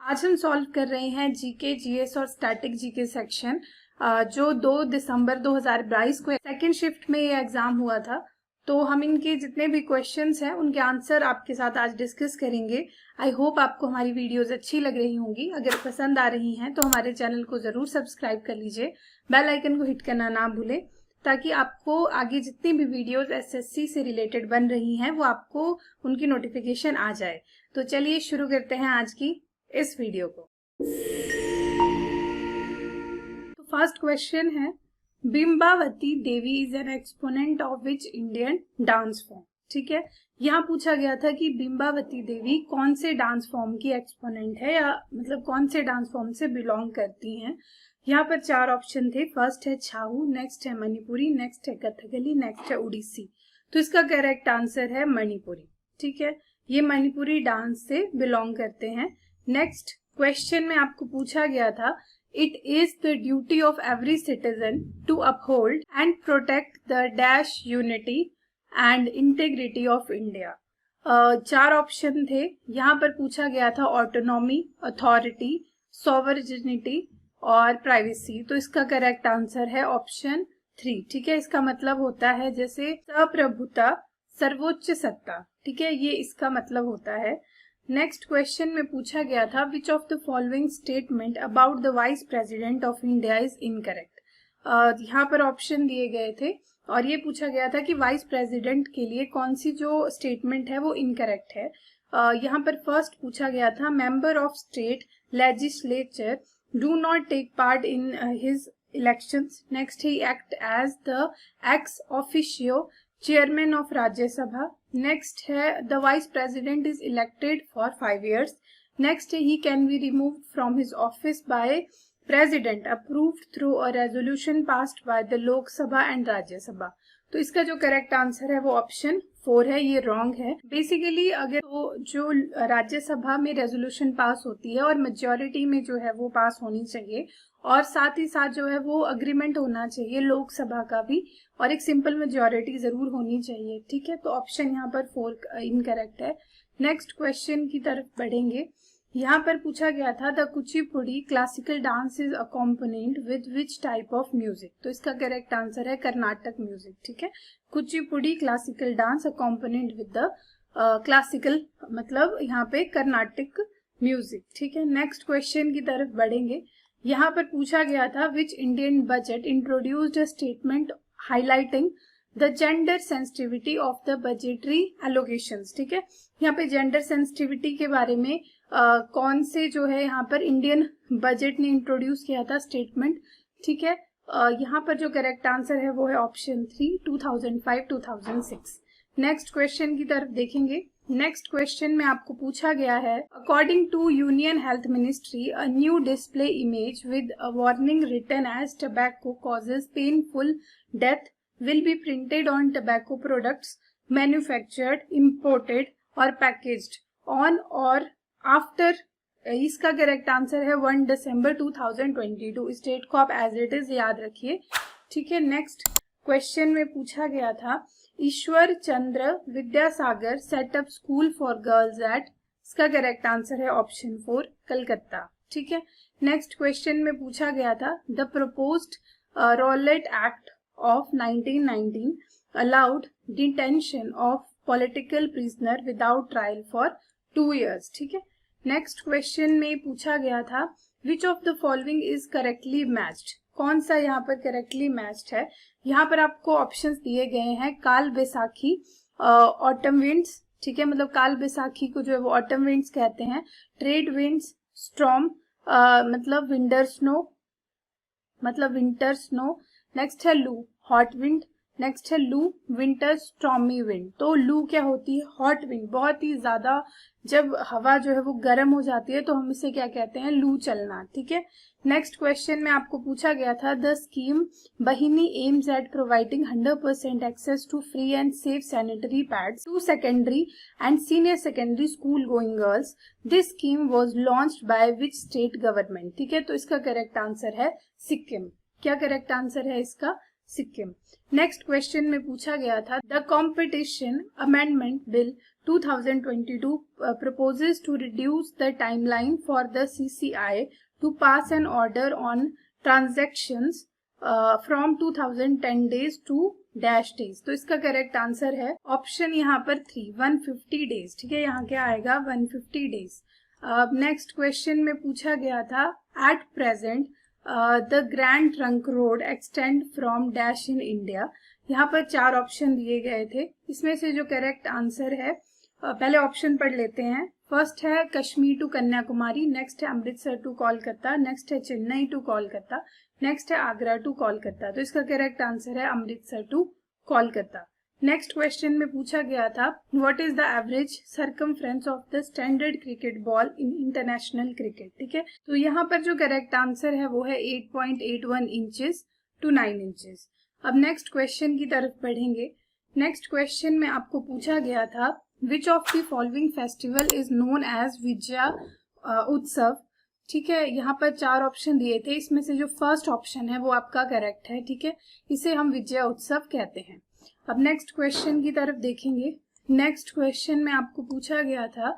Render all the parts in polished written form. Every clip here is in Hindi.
आज हम सॉल्व कर रहे हैं जीके, जीएस और स्टैटिक जीके सेक्शन जो 2 दिसंबर 2022 को सेकेंड शिफ्ट में ये एग्जाम हुआ था। तो हम इनके जितने भी क्वेश्चंस हैं उनके आंसर आपके साथ आज डिस्कस करेंगे। आई होप आपको हमारी वीडियोस अच्छी लग रही होंगी। अगर पसंद आ रही हैं तो हमारे चैनल को जरूर सब्सक्राइब कर लीजिए, बेल आइकन को हिट करना ना भूलें, ताकि आपको आगे जितनी भी वीडियोस एसएससी से रिलेटेड बन रही हैं वो आपको उनकी नोटिफिकेशन आ जाए। तो चलिए शुरू करते हैं आज की इस वीडियो को। तो फर्स्ट क्वेश्चन है, Bimbavati Devi is an exponent of which Indian dance form. ठीक है, यहाँ पूछा गया था कि बिंबावती देवी कौन से डांस फॉर्म की एक्सपोनेंट है, या मतलब कौन से डांस फॉर्म से बिलोंग करती हैं। यहाँ पर 4 ऑप्शन थे। फर्स्ट है छाऊ, नेक्स्ट है मणिपुरी, नेक्स्ट है कथकली, नेक्स्ट है उड़ीसी। तो इसका करेक्ट आंसर है मणिपुरी। ठीक है, ये मणिपुरी डांस से बिलोंग करते हैं। नेक्स्ट क्वेश्चन में आपको पूछा गया था, it is the duty of every citizen to uphold and protect the dash unity and integrity of India. 4 option थे। यहाँ पर पूछा गया था ऑटोनॉमी, अथॉरिटी, सॉवरेनिटी और प्राइवेसी। तो इसका करेक्ट आंसर है ऑप्शन 3। ठीक है, इसका मतलब होता है जैसे सप्रभुता, सर्वोच्च सत्ता। ठीक है, ये इसका मतलब होता है। नेक्स्ट क्वेश्चन में पूछा गया था, which of the following statement about the vice president of India is incorrect. यहाँ पर ऑप्शन दिए गए थे और ये पूछा गया था कि वाइस प्रेसिडेंट के लिए कौन सी जो स्टेटमेंट है वो इनकरेक्ट है। यहाँ पर फर्स्ट पूछा गया था, member of state legislature do not take part in his elections. Next he act as the ex officio chairman of Rajya Sabha. Next है, the vice president is elected for 5 years. Next है, he can be removed from his office by president approved through a resolution passed by the Lok Sabha and Rajya Sabha. तो इसका जो करेक्ट आंसर है वो ऑप्शन 4 है, ये रॉन्ग है। बेसिकली अगर तो जो राज्यसभा में रेजोल्यूशन पास होती है और मेजॉरिटी में जो है वो पास होनी चाहिए, और साथ ही साथ जो है वो अग्रीमेंट होना चाहिए लोकसभा का भी, और एक सिंपल मेजॉरिटी जरूर होनी चाहिए। ठीक है, तो ऑप्शन यहाँ पर 4 इनकरेक्ट है। नेक्स्ट क्वेश्चन की तरफ बढ़ेंगे। यहाँ पर पूछा गया था, the Kuchipudi classical dance is accompanied with which type of music. तो इसका करेक्ट आंसर है कर्नाटक म्यूजिक। ठीक है, Kuchipudi classical dance accompanied with the classical, मतलब यहाँ पे कर्नाटक म्यूजिक। ठीक है, नेक्स्ट क्वेश्चन की तरफ बढ़ेंगे। यहाँ पर पूछा गया था, which Indian budget introduced a statement highlighting the gender sensitivity of the budgetary allocations. ठीक है, यहाँ पे जेंडर सेंसिटिविटी के बारे में कौन से जो है यहाँ पर इंडियन बजट ने इंट्रोड्यूस किया था स्टेटमेंट। ठीक है, यहाँ पर जो करेक्ट आंसर है वो है ऑप्शन 3, 2005-2006। नेक्स्ट क्वेश्चन की तरफ देखेंगे। नेक्स्ट क्वेश्चन में आपको पूछा गया है, according to union health ministry a new display image with a warning written as tobacco causes painful death will be printed on tobacco products manufactured, imported और पैकेज्ड ऑन और आफ्टर। इसका करेक्ट आंसर है 1 दिसंबर 2022। इस डेट को आप एज इट इज याद रखिए। ठीक है, नेक्स्ट क्वेश्चन में पूछा गया था, Ishwar Chandra Vidyasagar set up school for girls at. इसका करेक्ट आंसर है ऑप्शन 4, कलकत्ता। ठीक है, नेक्स्ट क्वेश्चन में पूछा गया था, the proposed Rowlatt Act of 1919 allowed detention of political prisoner without trial for 2 years। ठीक है, नेक्स्ट क्वेश्चन में पूछा गया था, which of the following is correctly matched. कौन सा यहाँ पर करेक्टली मैच्ड है। यहाँ पर आपको ऑप्शंस दिए गए हैं, काल बैसाखी, ऑटम विंड्स। ठीक है, मतलब काल बैसाखी को जो है वो ऑटम विंड्स कहते हैं। ट्रेड विंड्स, स्टॉर्म मतलब विंटर स्नो। नेक्स्ट है लू, हॉट विंड। नेक्स्ट है लू, विंटर स्टॉर्मी विंड। तो लू क्या होती है, हॉट विंड, बहुत ही ज्यादा जब हवा जो है वो गर्म हो जाती है तो हम इसे क्या कहते हैं, लू चलना। ठीक है, नेक्स्ट क्वेश्चन में आपको पूछा गया था, the scheme Bahini aims at providing 100% access to free and safe sanitary pads to secondary and senior secondary school going girls. This scheme was launched by which state government. ठीक है, तो इसका करेक्ट आंसर है सिक्किम। क्या करेक्ट आंसर है इसका, सिक्किम। नेक्स्ट क्वेश्चन में पूछा गया था, the competition amendment bill 2022 proposes to reduce the timeline for the CCI to pass an order on transactions from 2010 days to dash days. तो इसका करेक्ट आंसर है ऑप्शन यहाँ पर 3, 150 डेज। ठीक है, यहाँ क्या आएगा 150 डेज। अब नेक्स्ट क्वेश्चन में पूछा गया था at present the grand trunk road extend from dash in India. यहाँ पर 4 ऑप्शन दिए गए थे, इसमें से जो करेक्ट आंसर है पहले ऑप्शन पढ़ लेते हैं। फर्स्ट है कश्मीर टू कन्याकुमारी, नेक्स्ट है अमृतसर टू कोलकाता, नेक्स्ट है चेन्नई टू कोलकाता, नेक्स्ट है आगरा टू कोलकाता। तो इसका करेक्ट आंसर है Amritsar to Kolkata. Next question में पूछा गया था what is the average circumference of the standard cricket ball in international cricket. ठीक है, तो यहाँ पर जो करेक्ट आंसर है वो है 8.81 इंचेस टू 9 इंचेस। अब नेक्स्ट क्वेश्चन की तरफ बढ़ेंगे। नेक्स्ट क्वेश्चन में आपको पूछा गया था which of the following festival is known as Vijaya Utsav. ठीक है, यहाँ पर 4 ऑप्शन दिए थे, इसमें से जो फर्स्ट ऑप्शन है वो आपका करेक्ट है। ठीक है, इसे हम विजया उत्सव कहते हैं। अब नेक्स्ट क्वेश्चन की तरफ देखेंगे। नेक्स्ट क्वेश्चन में आपको पूछा गया था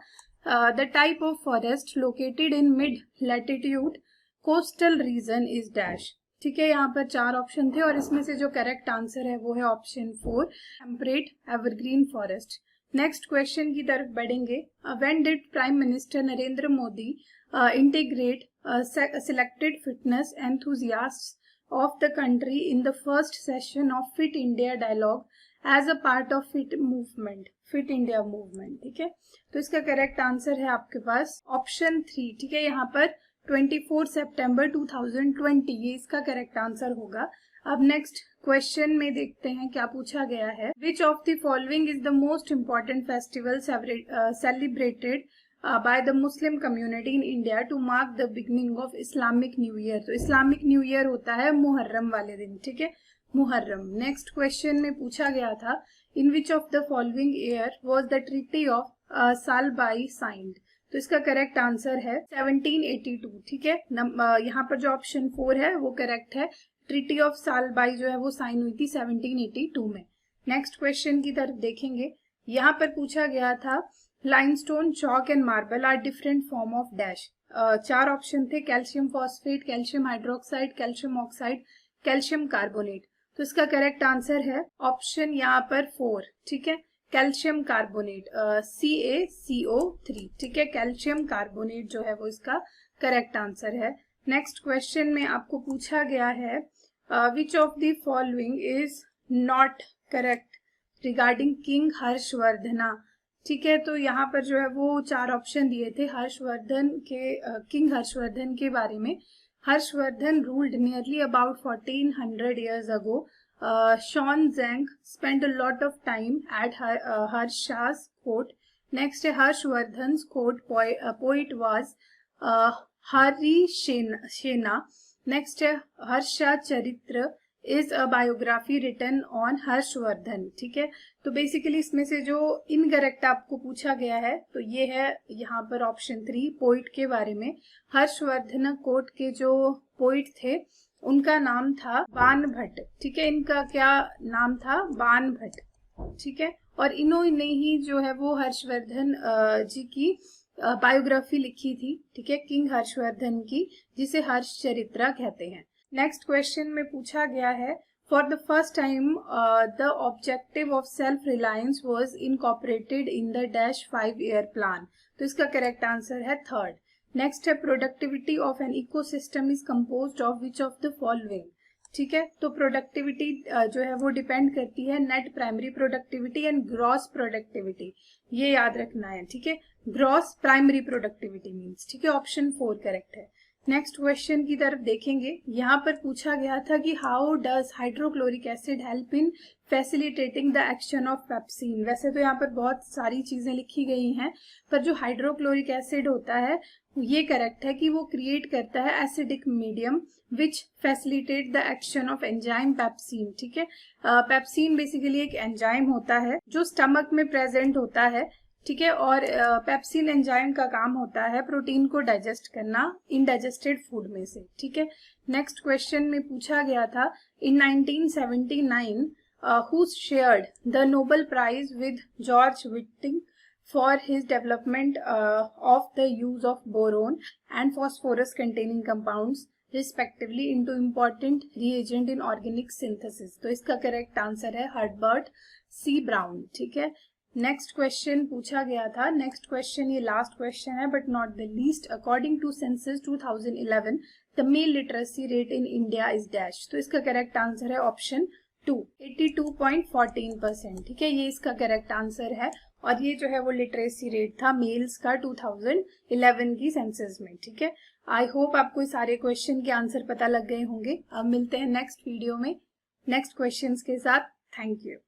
the type of forest located in mid latitude coastal region is dash. ठीक है, यहाँ पर 4 ऑप्शन थे और इसमें से जो करेक्ट आंसर है वो है option 4, temperate evergreen forest. Next question की तरफ बढ़ेंगे। When did prime minister Narendra Modi integrate selected fitness enthusiasts of the country in the first session of Fit India Dialogue as a part of Fit India movement। ठीक है, तो इसका करेक्ट आंसर है आपके पास ऑप्शन 3। ठीक है, यहाँ पर 24 सितंबर 2020 ये इसका करेक्ट आंसर होगा। अब नेक्स्ट क्वेश्चन में देखते हैं क्या पूछा गया है। विच of the following is the most important festival celebrated by the Muslim community in India to mark the beginning of Islamic New Year। तो इस्लामिक न्यू ईयर होता है मुहर्रम वाले दिन। ठीक है, मुहर्रम। नेक्स्ट क्वेश्चन में पूछा गया था in which of the following year was the treaty of Salbai signed. तो इसका करेक्ट आंसर है 1782। ठीक है, यहाँ पर जो ऑप्शन 4 है वो करेक्ट है। ट्रीटी ऑफ सालबाई जो है वो साइन हुई थी 1782 में। नेक्स्ट क्वेश्चन की तरफ देखेंगे। यहाँ पर पूछा गया था limestone, chalk and marble are different form of dash. 4 option थे calcium phosphate, calcium hydroxide, calcium oxide, calcium carbonate. तो इसका करेक्ट आंसर है ऑप्शन यहाँ पर 4। ठीक है, कैल्शियम कार्बोनेट CaCO3। ठीक है, कैल्शियम कार्बोनेट जो है वो इसका करेक्ट आंसर है। नेक्स्ट क्वेश्चन में आपको पूछा गया है विच of the following is not correct regarding king Harshavardhana. ठीक है, तो यहाँ पर जो है वो 4 ऑप्शन दिए थे हर्षवर्धन के किंग हर्षवर्धन के बारे में। Harshvardhan ruled nearly about 1400 years ago. Sean Zhang spent a lot of time at Harsha's court. Next है हर्षवर्धन's court poet was Hari Shena. Next है Harshacharita is a biography written on Harshvardhan. ठीक है, तो बेसिकली इसमें से जो इनकरेक्ट आपको पूछा गया है तो ये है यहाँ पर ऑप्शन 3 पोइट के बारे में। हर्षवर्धन कोट के जो पोइट थे उनका नाम था बान भट्ट। ठीक है, इनका क्या नाम था, बान भट्ट। ठीक है, और इन्होंने ही जो है वो हर्षवर्धन जी की बायोग्राफी लिखी थी। ठीक है, किंग हर्षवर्धन की, जिसे हर्ष चरित्रा कहते हैं। नेक्स्ट क्वेश्चन में पूछा गया है for the first time the objective of self reliance was incorporated in the dash 5-year plan. तो इसका करेक्ट आंसर है 3rd। नेक्स्ट है productivity of an ecosystem is composed of which of the following. ठीक है, तो प्रोडक्टिविटी जो है वो डिपेंड करती है net primary productivity and gross productivity, ये याद रखना है। ठीक है, ग्रॉस प्राइमरी प्रोडक्टिविटी मीन्स। ठीक है, ऑप्शन 4 करेक्ट है। नेक्स्ट क्वेश्चन की तरफ देखेंगे। यहाँ पर पूछा गया था कि how does hydrochloric acid help in facilitating the action of pepsin. वैसे तो यहाँ पर बहुत सारी चीजें लिखी गई हैं, पर जो हाइड्रोक्लोरिक एसिड होता है ये करेक्ट है कि वो क्रिएट करता है acidic medium which facilitate the action of enzyme pepsin. ठीक है, पेप्सिन बेसिकली एक एंजाइम होता है जो स्टमक में प्रेजेंट होता है। ठीक है, और पेप्सिन एंजाइम का काम होता है प्रोटीन को डाइजेस्ट करना इनडाइजेस्टेड फूड में से। ठीक है, नेक्स्ट क्वेश्चन में पूछा गया था in 1979 who shared the Nobel prize with George Wittig for his development of the use of boron and phosphorus containing compounds respectively into important reagent in organic synthesis. तो इसका करेक्ट आंसर है हर्बर्ट सी ब्राउन. ठीक है. नेक्स्ट क्वेश्चन पूछा गया था. नेक्स्ट क्वेश्चन ये लास्ट क्वेश्चन है but not the least. According to census 2011 the male literacy rate in India is dash. तो इसका करेक्ट आंसर है ऑप्शन 2, 82.14%. ठीक है, ये इसका करेक्ट आंसर है. और ये जो है वो लिटरेसी रेट था मेल्स का 2011 की सेंसस में. ठीक है, आई होप आपको सारे क्वेश्चन के आंसर पता लग गए होंगे. अब मिलते हैं नेक्स्ट वीडियो में नेक्स्ट क्वेश्चंस के साथ. Thank you.